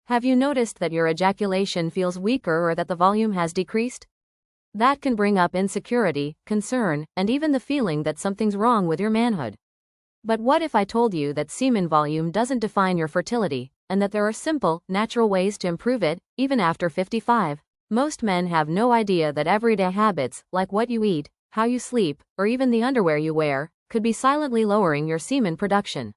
Have you noticed that your ejaculation feels weaker or that the volume has decreased? That can bring up insecurity, concern, and even the feeling that something's wrong with your manhood. But what if I told you that semen volume doesn't define your fertility, and that there are simple, natural ways to improve it, even after 55? Most men have no idea that everyday habits, like what you eat, how you sleep, or even the underwear you wear, could be silently lowering your semen production.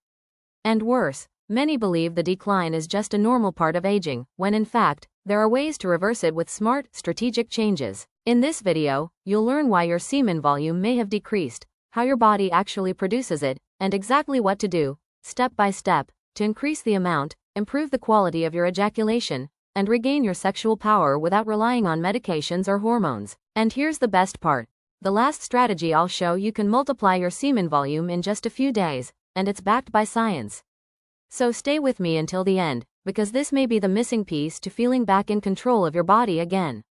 And worse, many believe the decline is just a normal part of aging, when in fact, there are ways to reverse it with smart, strategic changes. In this video, you'll learn why your semen volume may have decreased, how your body actually produces it, and exactly what to do, step by step, to increase the amount, improve the quality of your ejaculation, and regain your sexual power without relying on medications or hormones. And here's the best part. The last strategy I'll show you can multiply your semen volume in just a few days, and it's backed by science. So stay with me until the end, because this may be the missing piece to feeling back in control of your body again.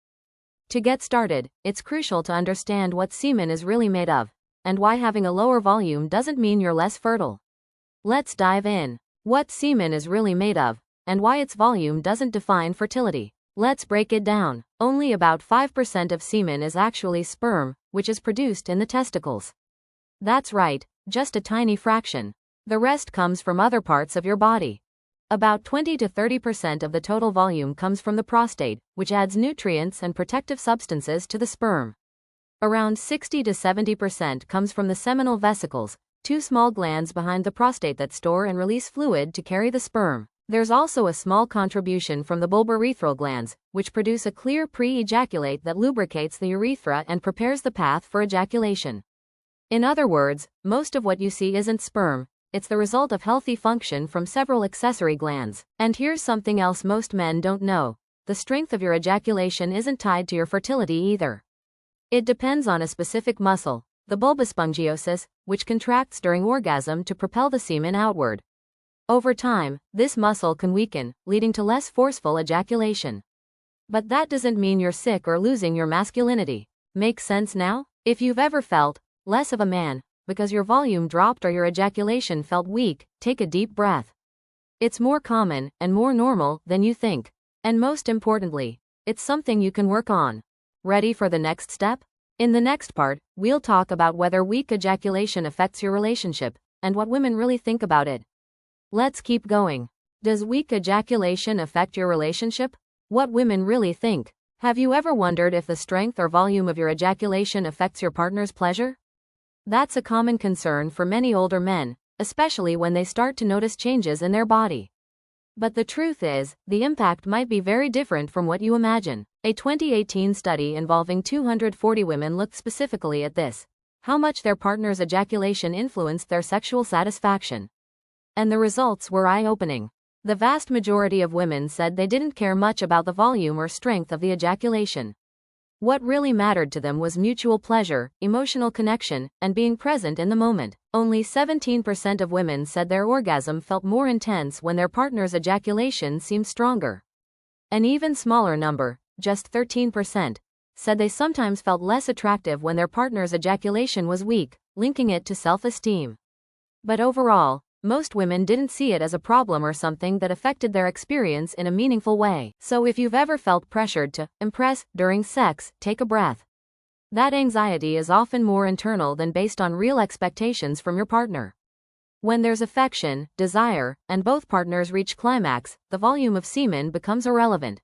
To get started, it's crucial to understand what semen is really made of, and why having a lower volume doesn't mean you're less fertile. Let's dive in. What semen is really made of, and why its volume doesn't define fertility. Let's break it down. Only about 5% of semen is actually sperm, which is produced in the testicles. That's right, just a tiny fraction. The rest comes from other parts of your body. About 20 to 30% of the total volume comes from the prostate, which adds nutrients and protective substances to the sperm. Around 60 to 70% comes from the seminal vesicles, two small glands behind the prostate that store and release fluid to carry the sperm. There's also a small contribution from the bulbourethral glands, which produce a clear pre-ejaculate that lubricates the urethra and prepares the path for ejaculation. In other words, most of what you see isn't sperm, it's the result of healthy function from several accessory glands. And here's something else most men don't know. The strength of your ejaculation isn't tied to your fertility either. It depends on a specific muscle, the bulbospongiosus, which contracts during orgasm to propel the semen outward. Over time, this muscle can weaken, leading to less forceful ejaculation. But that doesn't mean you're sick or losing your masculinity. Make sense now? If you've ever felt less of a man because your volume dropped or your ejaculation felt weak, take a deep breath. It's more common and more normal than you think. And most importantly, it's something you can work on. Ready for the next step? In the next part, we'll talk about whether weak ejaculation affects your relationship, and what women really think about it. Let's keep going. Does weak ejaculation affect your relationship? What women really think. Have you ever wondered if the strength or volume of your ejaculation affects your partner's pleasure? That's a common concern for many older men, especially when they start to notice changes in their body. But the truth is, the impact might be very different from what you imagine. A 2018 study involving 240 women looked specifically at this: how much their partner's ejaculation influenced their sexual satisfaction. And the results were eye-opening. The vast majority of women said they didn't care much about the volume or strength of the ejaculation. What really mattered to them was mutual pleasure, emotional connection, and being present in the moment. Only 17% of women said their orgasm felt more intense when their partner's ejaculation seemed stronger. An even smaller number, just 13%, said they sometimes felt less attractive when their partner's ejaculation was weak, linking it to self-esteem. But overall, most women didn't see it as a problem or something that affected their experience in a meaningful way. So if you've ever felt pressured to impress during sex, take a breath. That anxiety is often more internal than based on real expectations from your partner. When there's affection, desire, and both partners reach climax, the volume of semen becomes irrelevant.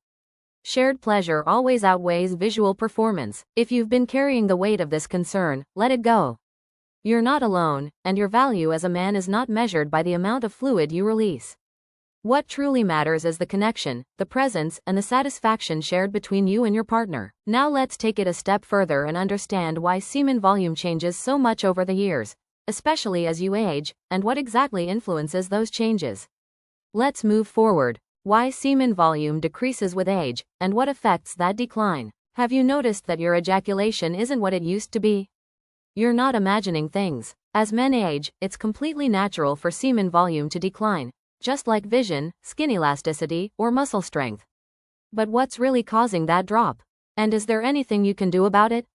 Shared pleasure always outweighs visual performance. If you've been carrying the weight of this concern, let it go. You're not alone, and your value as a man is not measured by the amount of fluid you release. What truly matters is the connection, the presence, and the satisfaction shared between you and your partner. Now let's take it a step further and understand why semen volume changes so much over the years, especially as you age, and what exactly influences those changes. Let's move forward. Why semen volume decreases with age, and what affects that decline. Have you noticed that your ejaculation isn't what it used to be? You're not imagining things. As men age, it's completely natural for semen volume to decline, just like vision, skin elasticity, or muscle strength. But what's really causing that drop? And is there anything you can do about it?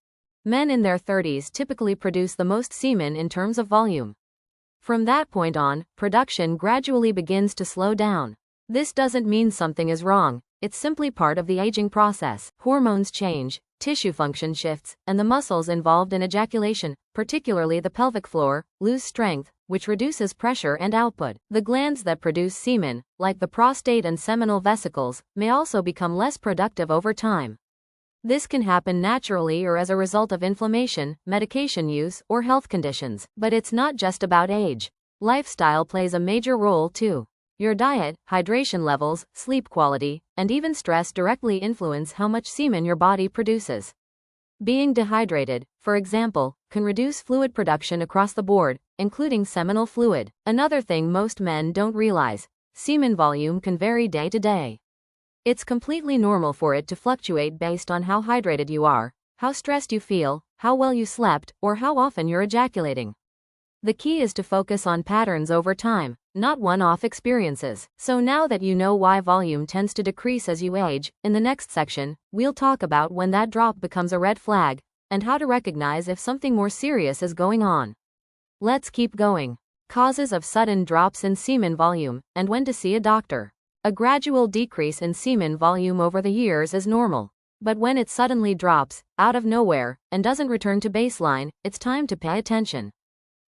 Men in their 30s typically produce the most semen in terms of volume. From that point on, production gradually begins to slow down. This doesn't mean something is wrong, it's simply part of the aging process. Hormones change, tissue function shifts, and the muscles involved in ejaculation, particularly the pelvic floor, lose strength, which reduces pressure and output. The glands that produce semen, like the prostate and seminal vesicles, may also become less productive over time. This can happen naturally or as a result of inflammation, medication use, or health conditions. But it's not just about age. Lifestyle plays a major role too. Your diet, hydration levels, sleep quality, and even stress directly influence how much semen your body produces. Being dehydrated, for example, can reduce fluid production across the board, including seminal fluid. Another thing most men don't realize: semen volume can vary day to day. It's completely normal for it to fluctuate based on how hydrated you are, how stressed you feel, how well you slept, or how often you're ejaculating. The key is to focus on patterns over time, not one-off experiences. So now that you know why volume tends to decrease as you age, in the next section, we'll talk about when that drop becomes a red flag, and how to recognize if something more serious is going on. Let's keep going. Causes of sudden drops in semen volume, and when to see a doctor. A gradual decrease in semen volume over the years is normal. But when it suddenly drops, out of nowhere, and doesn't return to baseline, it's time to pay attention.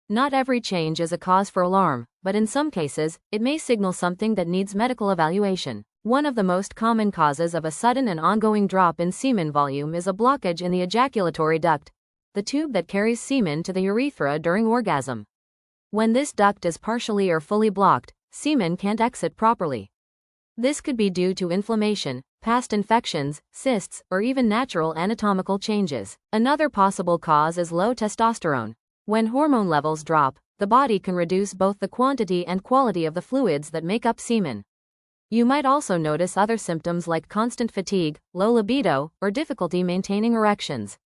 Not every change is a cause for alarm, but in some cases, it may signal something that needs medical evaluation. One of the most common causes of a sudden and ongoing drop in semen volume is a blockage in the ejaculatory duct, the tube that carries semen to the urethra during orgasm. When this duct is partially or fully blocked, semen can't exit properly. This could be due to inflammation, past infections, cysts, or even natural anatomical changes. Another possible cause is low testosterone. When hormone levels drop, the body can reduce both the quantity and quality of the fluids that make up semen. You might also notice other symptoms like constant fatigue, low libido, or difficulty maintaining erections.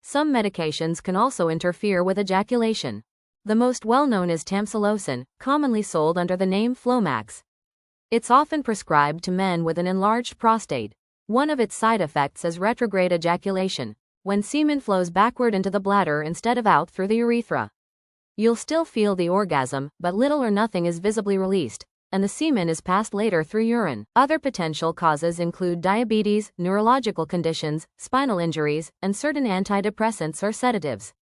Some medications can also interfere with ejaculation. The most well-known is tamsulosin, commonly sold under the name Flomax. It's often prescribed to men with an enlarged prostate. One of its side effects is retrograde ejaculation, when semen flows backward into the bladder instead of out through the urethra. You'll still feel the orgasm, but little or nothing is visibly released, and the semen is passed later through urine. Other potential causes include diabetes, neurological conditions, spinal injuries, and certain antidepressants or sedatives.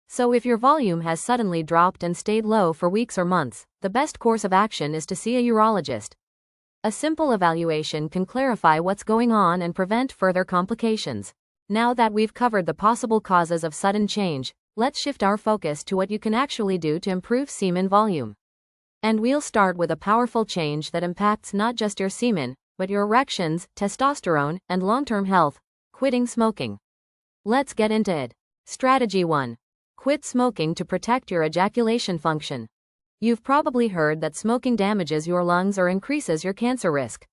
So if your volume has suddenly dropped and stayed low for weeks or months, the best course of action is to see a urologist. A simple evaluation can clarify what's going on and prevent further complications. Now that we've covered the possible causes of sudden change, let's shift our focus to what you can actually do to improve semen volume. And we'll start with a powerful change that impacts not just your semen, but your erections, testosterone, and long-term health: quitting smoking. Let's get into it. Strategy 1. Quit smoking to protect your ejaculation function. You've probably heard that smoking damages your lungs or increases your cancer risk.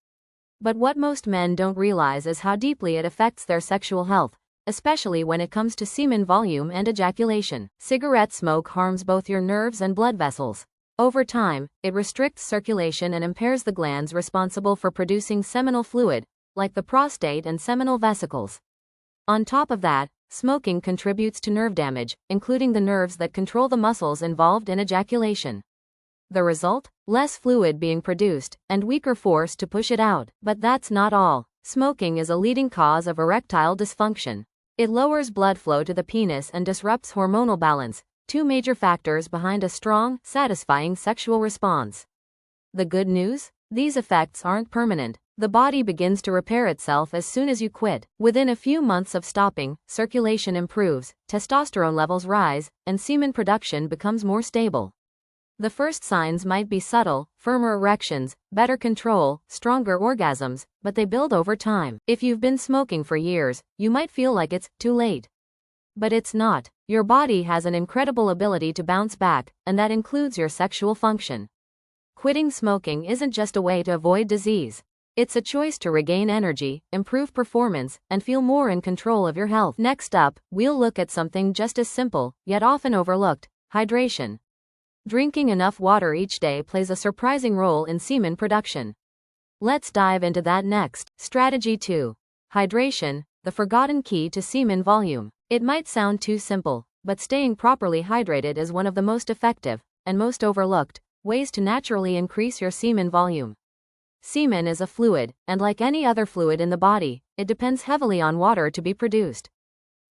But what most men don't realize is how deeply it affects their sexual health, especially when it comes to semen volume and ejaculation. Cigarette smoke harms both your nerves and blood vessels. Over time, it restricts circulation and impairs the glands responsible for producing seminal fluid, like the prostate and seminal vesicles. On top of that, smoking contributes to nerve damage, including the nerves that control the muscles involved in ejaculation. The result? Less fluid being produced, and weaker force to push it out. But that's not all. Smoking is a leading cause of erectile dysfunction. It lowers blood flow to the penis and disrupts hormonal balance, two major factors behind a strong, satisfying sexual response. The good news? These effects aren't permanent. The body begins to repair itself as soon as you quit. Within a few months of stopping, circulation improves, testosterone levels rise, and semen production becomes more stable. The first signs might be subtle: firmer erections, better control, stronger orgasms, but they build over time. If you've been smoking for years, you might feel like it's too late. But it's not. Your body has an incredible ability to bounce back, and that includes your sexual function. Quitting smoking isn't just a way to avoid disease. It's a choice to regain energy, improve performance, and feel more in control of your health. Next up, we'll look at something just as simple, yet often overlooked: hydration. Drinking enough water each day plays a surprising role in semen production. Let's dive into that next. Strategy 2. Hydration, the forgotten key to semen volume. It might sound too simple, but staying properly hydrated is one of the most effective, and most overlooked, ways to naturally increase your semen volume. Semen is a fluid, and like any other fluid in the body, it depends heavily on water to be produced.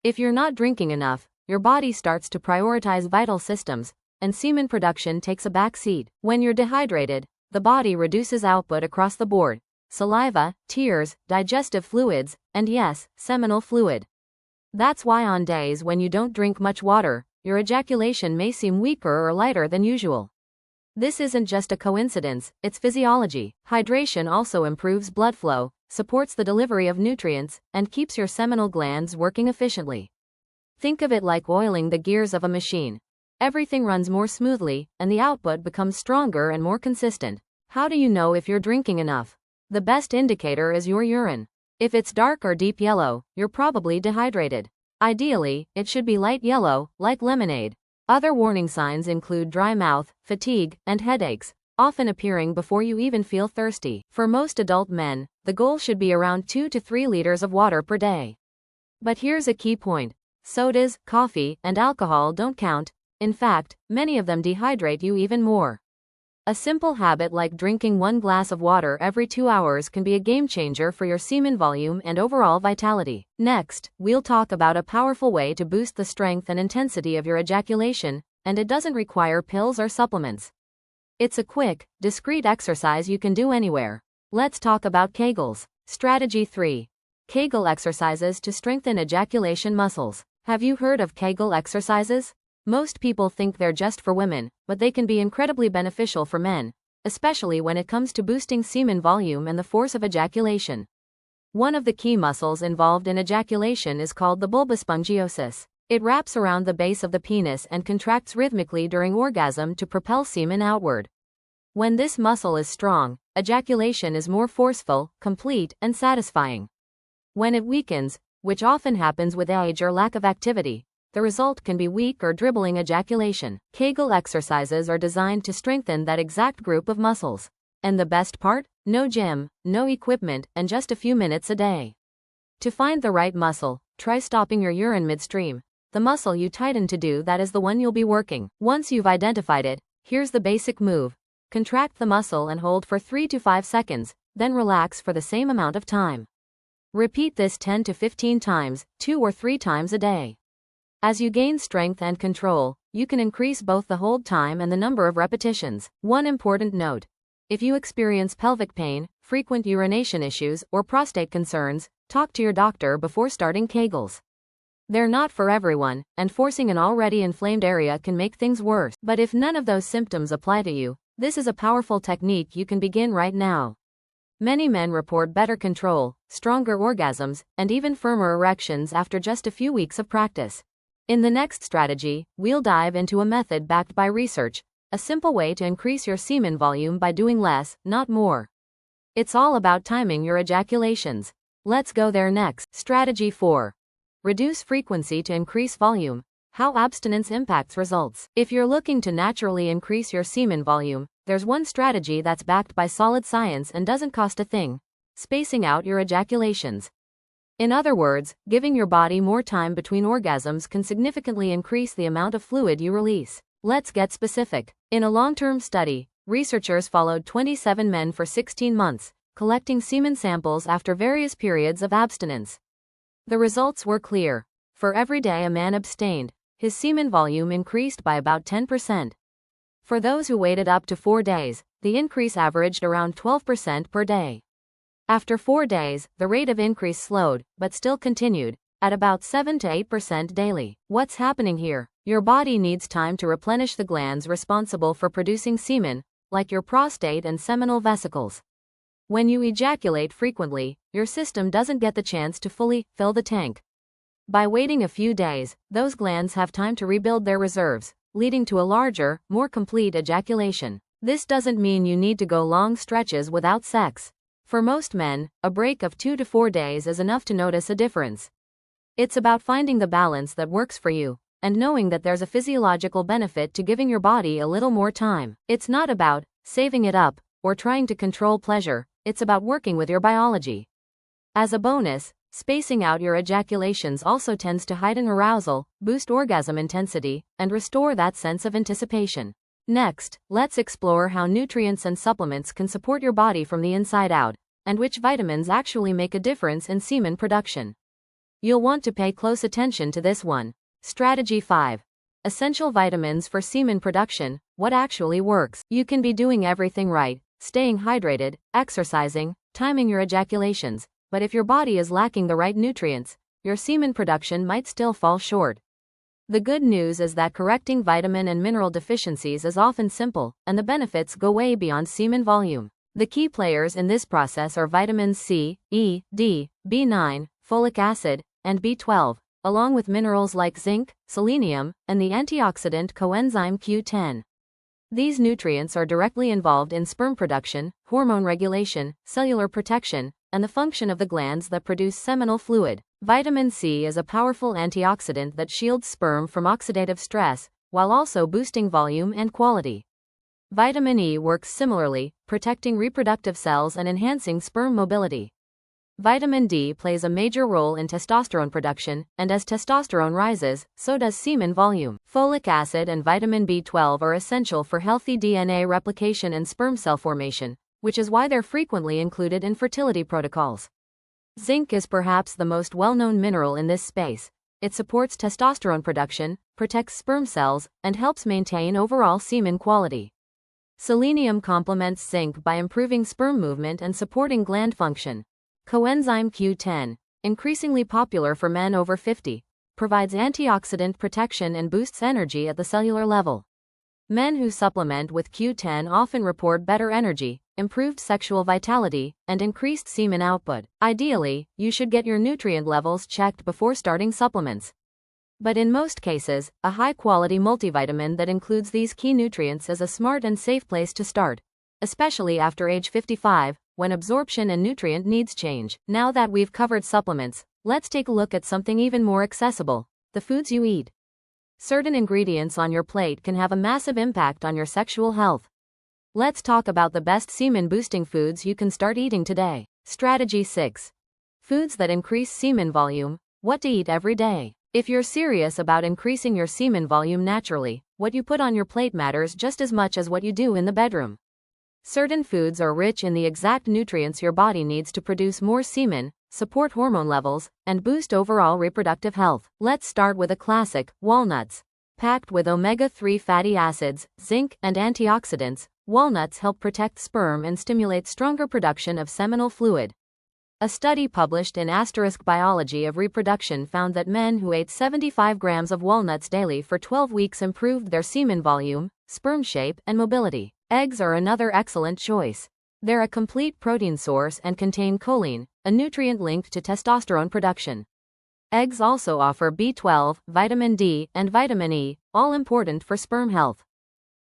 If you're not drinking enough, your body starts to prioritize vital systems, and semen production takes a back seat. When you're dehydrated, the body reduces output across the board: saliva, tears, digestive fluids, and yes, seminal fluid. That's why on days when you don't drink much water, your ejaculation may seem weaker or lighter than usual. This isn't just a coincidence, it's physiology. Hydration also improves blood flow, supports the delivery of nutrients, and keeps your seminal glands working efficiently. Think of it like oiling the gears of a machine. Everything runs more smoothly, and the output becomes stronger and more consistent. How do you know if you're drinking enough? The best indicator is your urine. If it's dark or deep yellow, you're probably dehydrated. Ideally, it should be light yellow, like lemonade. Other warning signs include dry mouth, fatigue, and headaches, often appearing before you even feel thirsty. For most adult men, the goal should be around 2 to 3 liters of water per day. But here's a key point. Sodas, coffee, and alcohol don't count. In fact, many of them dehydrate you even more. A simple habit like drinking 1 glass of water every 2 hours can be a game changer for your semen volume and overall vitality. Next, we'll talk about a powerful way to boost the strength and intensity of your ejaculation, and it doesn't require pills or supplements. It's a quick, discreet exercise you can do anywhere. Let's talk about Kegels. Strategy 3. Kegel exercises to strengthen ejaculation muscles. Have you heard of Kegel exercises? Most people think they're just for women, but they can be incredibly beneficial for men, especially when it comes to boosting semen volume and the force of ejaculation. One of the key muscles involved in ejaculation is called the bulbospongiosus. It wraps around the base of the penis and contracts rhythmically during orgasm to propel semen outward. When this muscle is strong, ejaculation is more forceful, complete, and satisfying. When it weakens, which often happens with age or lack of activity, the result can be weak or dribbling ejaculation. Kegel exercises are designed to strengthen that exact group of muscles. And the best part? No gym, no equipment, and just a few minutes a day. To find the right muscle, try stopping your urine midstream. The muscle you tighten to do that is the one you'll be working. Once you've identified it, here's the basic move. Contract the muscle and hold for 3 to 5 seconds, then relax for the same amount of time. Repeat this 10 to 15 times, 2 or 3 times a day. As you gain strength and control, you can increase both the hold time and the number of repetitions. One important note: if you experience pelvic pain, frequent urination issues, or prostate concerns, talk to your doctor before starting Kegels. They're not for everyone, and forcing an already inflamed area can make things worse. But if none of those symptoms apply to you, this is a powerful technique you can begin right now. Many men report better control, stronger orgasms, and even firmer erections after just a few weeks of practice. In the next strategy, we'll dive into a method backed by research, a simple way to increase your semen volume by doing less, not more. It's all about timing your ejaculations. Let's go there next. Strategy 4. Reduce frequency to increase volume. How abstinence impacts results. If you're looking to naturally increase your semen volume, there's one strategy that's backed by solid science and doesn't cost a thing: spacing out your ejaculations. In other words, giving your body more time between orgasms can significantly increase the amount of fluid you release. Let's get specific. In a long-term study, researchers followed 27 men for 16 months, collecting semen samples after various periods of abstinence. The results were clear. For every day a man abstained, his semen volume increased by about 10%. For those who waited up to 4 days, the increase averaged around 12% per day. After 4 days, the rate of increase slowed, but still continued, at about 7 to 8% daily. What's happening here? Your body needs time to replenish the glands responsible for producing semen, like your prostate and seminal vesicles. When you ejaculate frequently, your system doesn't get the chance to fully fill the tank. By waiting a few days, those glands have time to rebuild their reserves, leading to a larger, more complete ejaculation. This doesn't mean you need to go long stretches without sex. For most men, a break of 2 to 4 days is enough to notice a difference. It's about finding the balance that works for you, and knowing that there's a physiological benefit to giving your body a little more time. It's not about saving it up or trying to control pleasure, it's about working with your biology. As a bonus, spacing out your ejaculations also tends to heighten arousal, boost orgasm intensity, and restore that sense of anticipation. Next, let's explore how nutrients and supplements can support your body from the inside out, and which vitamins actually make a difference in semen production. You'll want to pay close attention to this one. Strategy 5. Essential vitamins for semen production. What actually works? You can be doing everything right, staying hydrated, exercising, timing your ejaculations, but if your body is lacking the right nutrients, your semen production might still fall short. The good news is that correcting vitamin and mineral deficiencies is often simple, and the benefits go way beyond semen volume. The key players in this process are vitamins C, E, D, B9, folic acid, and B12, along with minerals like zinc, selenium, and the antioxidant coenzyme Q10. These nutrients are directly involved in sperm production, hormone regulation, cellular protection, and the function of the glands that produce seminal fluid. Vitamin C is a powerful antioxidant that shields sperm from oxidative stress, while also boosting volume and quality. Vitamin E works similarly, protecting reproductive cells and enhancing sperm mobility. Vitamin D plays a major role in testosterone production, and as testosterone rises, so does semen volume. Folic acid and vitamin B12 are essential for healthy DNA replication and sperm cell formation, which is why they're frequently included in fertility protocols. Zinc is perhaps the most well-known mineral in this space. It supports testosterone production, protects sperm cells, and helps maintain overall semen quality. Selenium complements zinc by improving sperm movement and supporting gland function. Coenzyme Q10, increasingly popular for men over 50, provides antioxidant protection and boosts energy at the cellular level. Men who supplement with Q10 often report better energy, improved sexual vitality, and increased semen output. Ideally, you should get your nutrient levels checked before starting supplements. But in most cases, a high-quality multivitamin that includes these key nutrients is a smart and safe place to start, especially after age 55, when absorption and nutrient needs change. Now that we've covered supplements, let's take a look at something even more accessible: the foods you eat. Certain ingredients on your plate can have a massive impact on your sexual health. Let's talk about the best semen-boosting foods you can start eating today. Strategy 6. Foods that increase semen volume. What to eat every day. If you're serious about increasing your semen volume naturally, what you put on your plate matters just as much as what you do in the bedroom. Certain foods are rich in the exact nutrients your body needs to produce more semen, support hormone levels, and boost overall reproductive health. Let's start with a classic: walnuts. Packed with omega-3 fatty acids, zinc, and antioxidants, walnuts help protect sperm and stimulate stronger production of seminal fluid. A study published in Biology of Reproduction found that men who ate 75 grams of walnuts daily for 12 weeks improved their semen volume, sperm shape, and mobility. Eggs are another excellent choice. They're a complete protein source and contain choline, a nutrient linked to testosterone production. Eggs also offer B12, vitamin D, and vitamin E, all important for sperm health.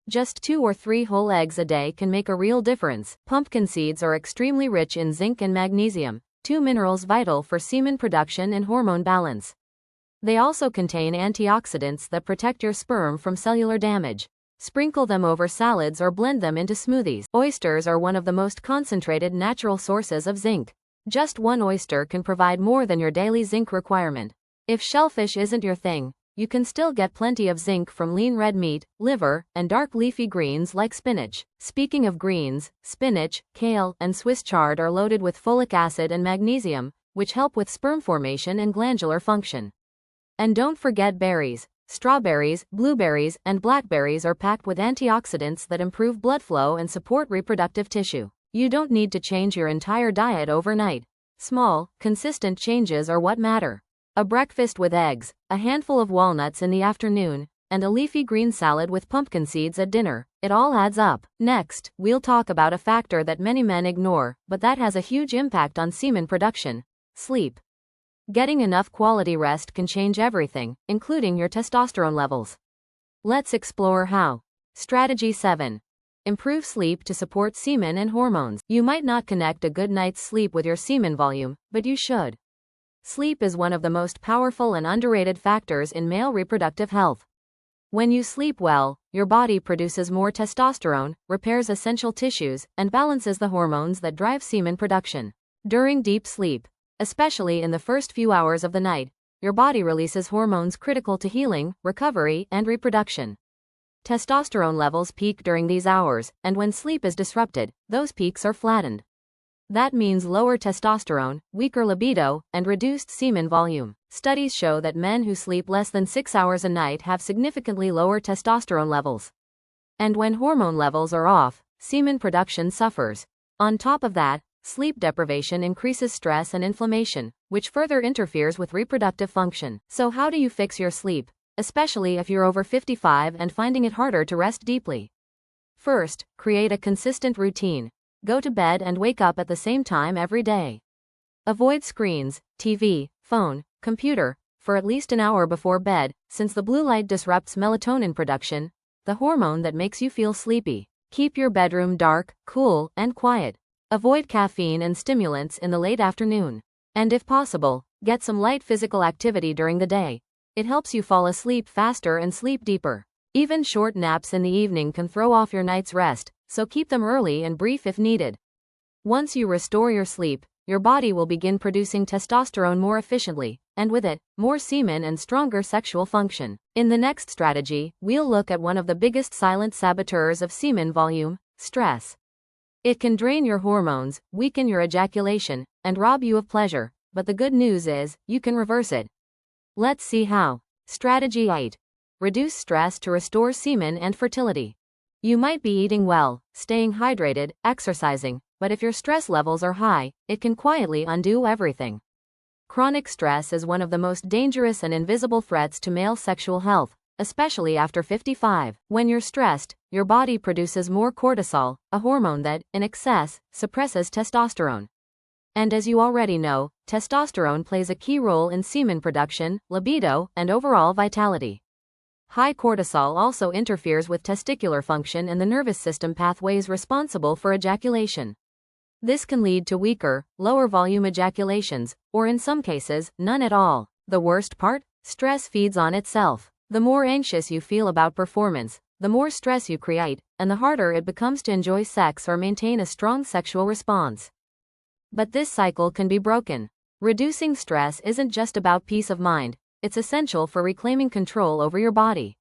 Just 2 or 3 whole eggs a day can make a real difference. Pumpkin seeds are extremely rich in zinc and magnesium, 2 minerals vital for semen production and hormone balance. They also contain antioxidants that protect your sperm from cellular damage. Sprinkle them over salads or blend them into smoothies. Oysters are one of the most concentrated natural sources of zinc. Just 1 oyster can provide more than your daily zinc requirement. If shellfish isn't your thing, you can still get plenty of zinc from lean red meat, liver, and dark leafy greens like spinach. Speaking of greens, spinach, kale, and Swiss chard are loaded with folic acid and magnesium, which help with sperm formation and glandular function. And don't forget berries. Strawberries, blueberries, and blackberries are packed with antioxidants that improve blood flow and support reproductive tissue. You don't need to change your entire diet overnight. Small, consistent changes are what matter. A breakfast with eggs, a handful of walnuts in the afternoon, and a leafy green salad with pumpkin seeds at dinner. It all adds up. Next, we'll talk about a factor that many men ignore, but that has a huge impact on semen production: sleep. Getting enough quality rest can change everything, including your testosterone levels. Let's explore how. Strategy 7. Improve sleep to support semen and hormones. You might not connect a good night's sleep with your semen volume, but you should. Sleep is one of the most powerful and underrated factors in male reproductive health. When you sleep well, your body produces more testosterone, repairs essential tissues, and balances the hormones that drive semen production. During deep sleep, especially in the first few hours of the night, your body releases hormones critical to healing, recovery, and reproduction. Testosterone levels peak during these hours, and when sleep is disrupted, those peaks are flattened. That means lower testosterone, weaker libido, and reduced semen volume. Studies show that men who sleep less than 6 hours a night have significantly lower testosterone levels. And when hormone levels are off, semen production suffers. On top of that, sleep deprivation increases stress and inflammation, which further interferes with reproductive function. So how do you fix your sleep, especially if you're over 55 and finding it harder to rest deeply? First, create a consistent routine. Go to bed and wake up at the same time every day. Avoid screens, TV, phone, computer, for at least an hour before bed, since the blue light disrupts melatonin production, the hormone that makes you feel sleepy. Keep your bedroom dark, cool, and quiet. Avoid caffeine and stimulants in the late afternoon. And if possible, get some light physical activity during the day. It helps you fall asleep faster and sleep deeper. Even short naps in the evening can throw off your night's rest, so keep them early and brief if needed. Once you restore your sleep, your body will begin producing testosterone more efficiently, and with it, more semen and stronger sexual function. In the next strategy, we'll look at one of the biggest silent saboteurs of semen volume, stress. It can drain your hormones, weaken your ejaculation, and rob you of pleasure, but the good news is, you can reverse it. Let's see how. Strategy 8. Reduce stress to restore semen and fertility. You might be eating well, staying hydrated, exercising, but if your stress levels are high, it can quietly undo everything. Chronic stress is one of the most dangerous and invisible threats to male sexual health, especially after 55. When you're stressed, your body produces more cortisol, a hormone that, in excess, suppresses testosterone. And as you already know, testosterone plays a key role in semen production, libido, and overall vitality. High cortisol also interferes with testicular function and the nervous system pathways responsible for ejaculation. This can lead to weaker, lower volume ejaculations, or in some cases, none at all. The worst part? Stress feeds on itself. The more anxious you feel about performance, the more stress you create, and the harder it becomes to enjoy sex or maintain a strong sexual response. But this cycle can be broken. Reducing stress isn't just about peace of mind, it's essential for reclaiming control over your body.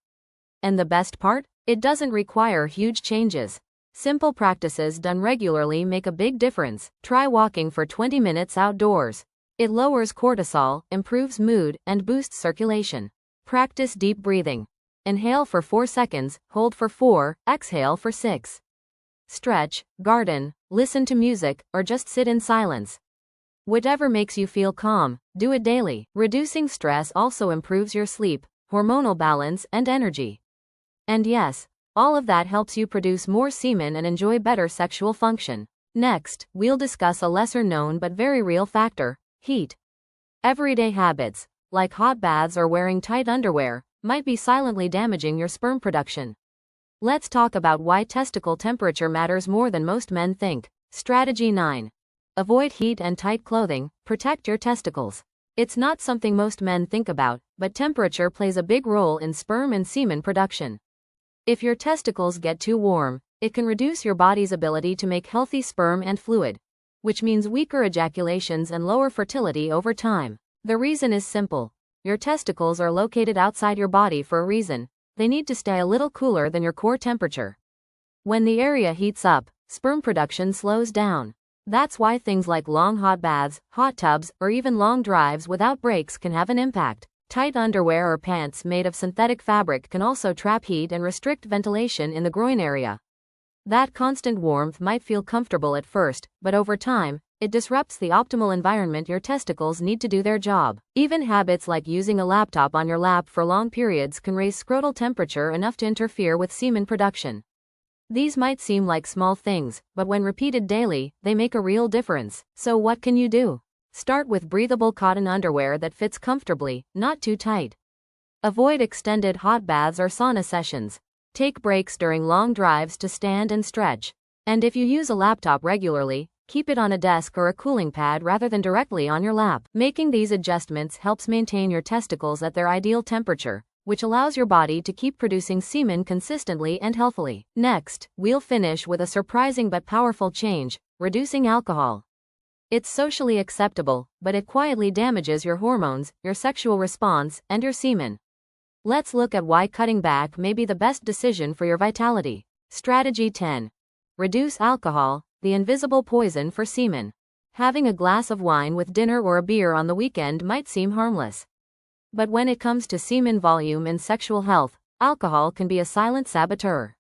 And the best part? It doesn't require huge changes. Simple practices done regularly make a big difference. Try walking for 20 minutes outdoors. It lowers cortisol, improves mood, and boosts circulation. Practice deep breathing. Inhale for 4 seconds, hold for 4, exhale for 6. Stretch, garden, listen to music, or just sit in silence. Whatever makes you feel calm, do it daily. Reducing stress also improves your sleep, hormonal balance, and energy. And yes, all of that helps you produce more semen and enjoy better sexual function. Next, we'll discuss a lesser known but very real factor: heat. Everyday habits, like hot baths or wearing tight underwear, might be silently damaging your sperm production. Let's talk about why testicle temperature matters more than most men think. Strategy 9. Avoid heat and tight clothing, protect your testicles. It's not something most men think about, but temperature plays a big role in sperm and semen production. If your testicles get too warm, it can reduce your body's ability to make healthy sperm and fluid, which means weaker ejaculations and lower fertility over time. The reason is simple. Your testicles are located outside your body for a reason. They need to stay a little cooler than your core temperature. When the area heats up, sperm production slows down. That's why things like long hot baths, hot tubs, or even long drives without breaks can have an impact. Tight underwear or pants made of synthetic fabric can also trap heat and restrict ventilation in the groin area. That constant warmth might feel comfortable at first, but over time, it disrupts the optimal environment your testicles need to do their job. Even habits like using a laptop on your lap for long periods can raise scrotal temperature enough to interfere with semen production. These might seem like small things, but when repeated daily, they make a real difference. So what can you do? Start with breathable cotton underwear that fits comfortably, not too tight. Avoid extended hot baths or sauna sessions. Take breaks during long drives to stand and stretch. And if you use a laptop regularly, keep it on a desk or a cooling pad rather than directly on your lap. Making these adjustments helps maintain your testicles at their ideal temperature, which allows your body to keep producing semen consistently and healthily. Next, we'll finish with a surprising but powerful change: reducing alcohol. It's socially acceptable, but it quietly damages your hormones, your sexual response, and your semen. Let's look at why cutting back may be the best decision for your vitality. Strategy 10. Reduce alcohol, the invisible poison for semen. Having a glass of wine with dinner or a beer on the weekend might seem harmless. But when it comes to semen volume and sexual health, alcohol can be a silent saboteur.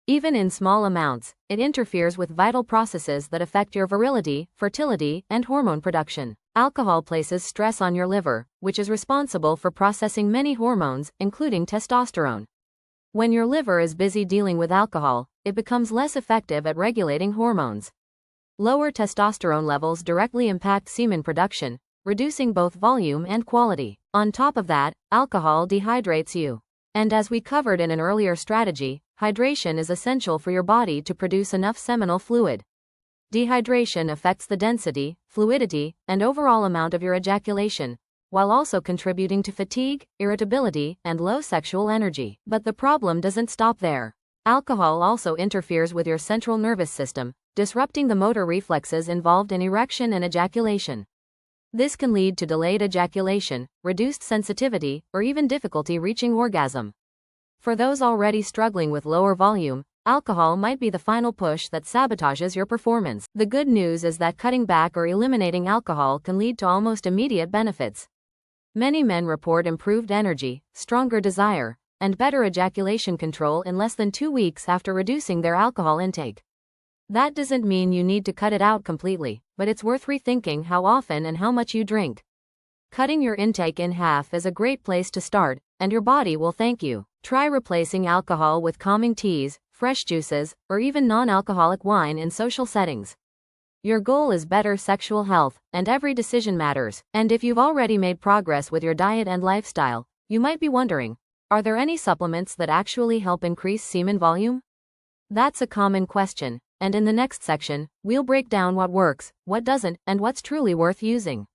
Even in small amounts, it interferes with vital processes that affect your virility, fertility, and hormone production. Alcohol places stress on your liver, which is responsible for processing many hormones, including testosterone. When your liver is busy dealing with alcohol, it becomes less effective at regulating hormones. Lower testosterone levels directly impact semen production, reducing both volume and quality. On top of that, alcohol dehydrates you. And as we covered in an earlier strategy, hydration is essential for your body to produce enough seminal fluid. Dehydration affects the density, fluidity, and overall amount of your ejaculation, while also contributing to fatigue, irritability, and low sexual energy. But the problem doesn't stop there. Alcohol also interferes with your central nervous system, disrupting the motor reflexes involved in erection and ejaculation. This can lead to delayed ejaculation, reduced sensitivity, or even difficulty reaching orgasm. For those already struggling with lower volume, alcohol might be the final push that sabotages your performance. The good news is that cutting back or eliminating alcohol can lead to almost immediate benefits. Many men report improved energy, stronger desire, and better ejaculation control in less than 2 weeks after reducing their alcohol intake. That doesn't mean you need to cut it out completely, but it's worth rethinking how often and how much you drink. Cutting your intake in half is a great place to start, and your body will thank you. Try replacing alcohol with calming teas, fresh juices, or even non-alcoholic wine in social settings. Your goal is better sexual health, and every decision matters. And if you've already made progress with your diet and lifestyle, you might be wondering, are there any supplements that actually help increase semen volume? That's a common question, and in the next section, we'll break down what works, what doesn't, and what's truly worth using.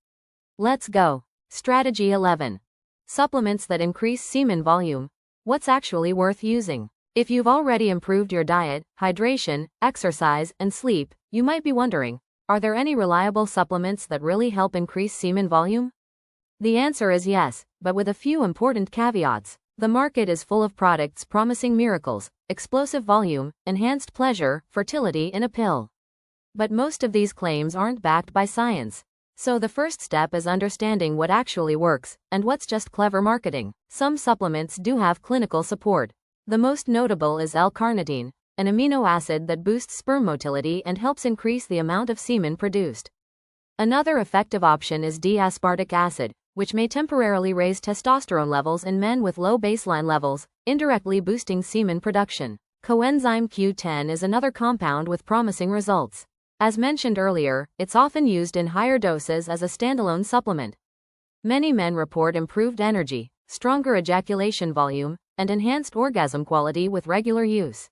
Let's go. Strategy 11. Supplements that increase semen volume. What's actually worth using? If you've already improved your diet, hydration, exercise, and sleep, you might be wondering, are there any reliable supplements that really help increase semen volume? The answer is yes, but with a few important caveats. The market is full of products promising miracles, explosive volume, enhanced pleasure, fertility in a pill. But most of these claims aren't backed by science. So the first step is understanding what actually works, and what's just clever marketing. Some supplements do have clinical support. The most notable is L-Carnitine, an amino acid that boosts sperm motility and helps increase the amount of semen produced. Another effective option is D-Aspartic acid, which may temporarily raise testosterone levels in men with low baseline levels, indirectly boosting semen production. Coenzyme Q10 is another compound with promising results. As mentioned earlier, it's often used in higher doses as a standalone supplement. Many men report improved energy, stronger ejaculation volume, and enhanced orgasm quality with regular use.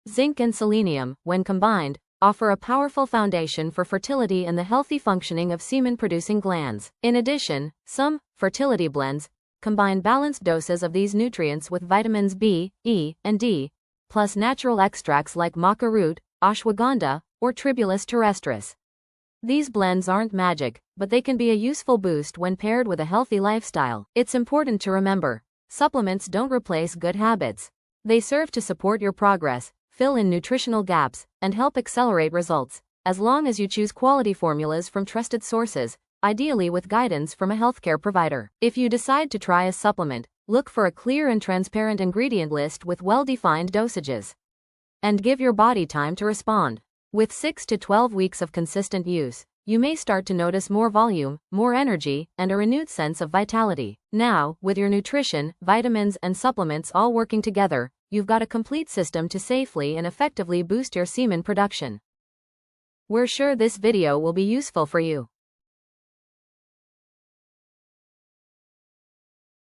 Zinc and selenium, when combined, offer a powerful foundation for fertility and the healthy functioning of semen-producing glands. In addition, some fertility blends combine balanced doses of these nutrients with vitamins B, E, and D, plus natural extracts like maca root, ashwagandha, or Tribulus terrestris. These blends aren't magic, but they can be a useful boost when paired with a healthy lifestyle. It's important to remember, supplements don't replace good habits. They serve to support your progress, fill in nutritional gaps, and help accelerate results, as long as you choose quality formulas from trusted sources, ideally with guidance from a healthcare provider. If you decide to try a supplement, look for a clear and transparent ingredient list with well-defined dosages. And give your body time to respond. With 6 to 12 weeks of consistent use, you may start to notice more volume, more energy, and a renewed sense of vitality. Now, with your nutrition, vitamins, and supplements all working together, you've got a complete system to safely and effectively boost your semen production. We're sure this video will be useful for you.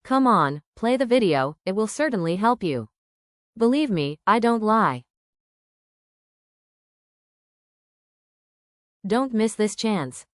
Come on, play the video, it will certainly help you. Believe me, I don't lie. Don't miss this chance.